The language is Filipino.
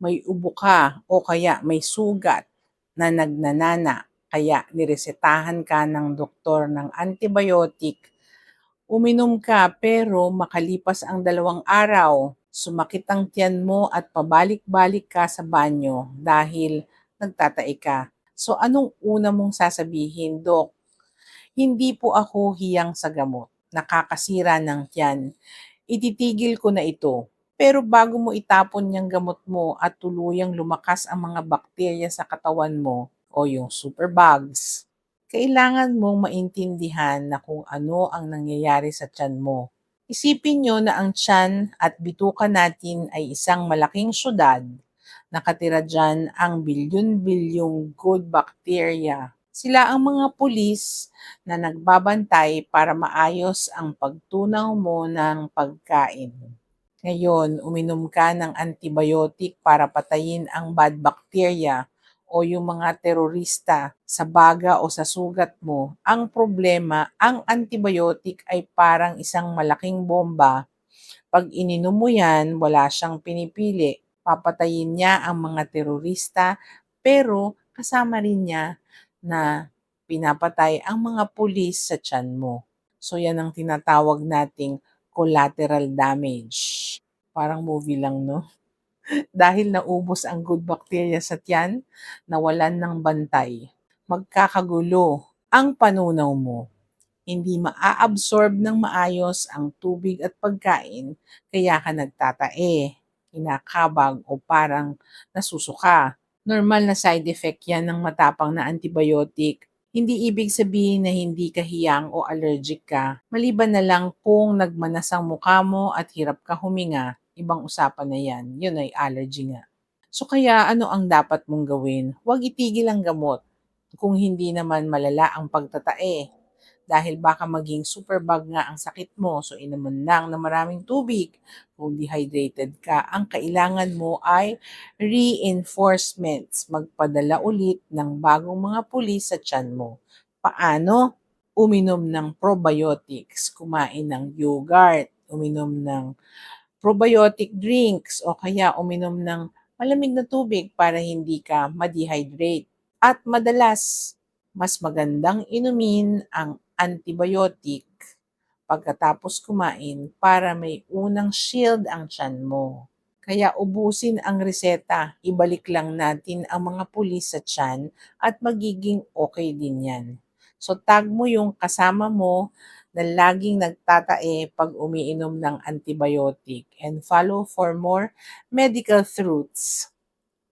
may ubo ka o kaya may sugat na nagnanana, kaya niresetahan ka ng doktor ng antibiotic, uminom ka pero makalipas ang 2 araw, sumakit ang tiyan mo at pabalik-balik ka sa banyo dahil nagtatae ka. So anong una mong sasabihin, Dok? Hindi po ako hiyang sa gamot. Nakakasira ng tiyan. Ititigil ko na ito. Pero bago mo itapon yung gamot mo at tuluyang lumakas ang mga bakterya sa katawan mo o yung superbugs, kailangan mong maintindihan na kung ano ang nangyayari sa tiyan mo. Isipin nyo na ang tiyan at bituka natin ay isang malaking syudad. Nakatira dyan ang bilyon-bilyong good bacteria. Sila ang mga pulis na nagbabantay para maayos ang pagtunaw mo ng pagkain. Ngayon, uminom ka ng antibiotic para patayin ang bad bacteria o yung mga terorista sa baga o sa sugat mo. Ang problema, ang antibiotic ay parang isang malaking bomba. Pag ininom mo yan, wala siyang pinipili. Papatayin niya ang mga terorista, pero kasama rin niya na pinapatay ang mga pulis sa tiyan mo. So yan ang tinatawag nating collateral damage. Parang movie lang, no? Dahil naubos ang good bacteria sa tiyan, nawalan ng bantay. Magkakagulo ang panunaw mo. Hindi maa-absorb ng maayos ang tubig at pagkain, kaya ka nagtatae, kinakabag o parang nasusuka. Normal na side effect yan ng matapang na antibiotic. Hindi ibig sabihin na hindi ka hiyang o allergic ka. Maliban na lang kung nagmanas ang mukha mo at hirap ka huminga, ibang usapan na yan. Yun ay allergy nga. So kaya ano ang dapat mong gawin? Huwag itigil ang gamot kung hindi naman malala ang pagtatae, dahil baka maging superbug nga ang sakit mo. So inuman lang na maraming tubig. Kung dehydrated ka, ang kailangan mo ay reinforcements. Magpadala ulit ng bagong mga pulis sa tiyan mo. Paano? Uminom ng probiotics, kumain ng yogurt, uminom ng probiotic drinks, o kaya uminom ng malamig na tubig para hindi ka ma-dehydrate. At madalas, mas magandang inumin ang antibiotic pagkatapos kumain para may unang shield ang tiyan mo. Kaya ubusin ang reseta, ibalik lang natin ang mga pulis sa tiyan at magiging okay din yan. So tag mo yung kasama mo na laging nagtatae pag umiinom ng antibiotic and follow for more medical truths.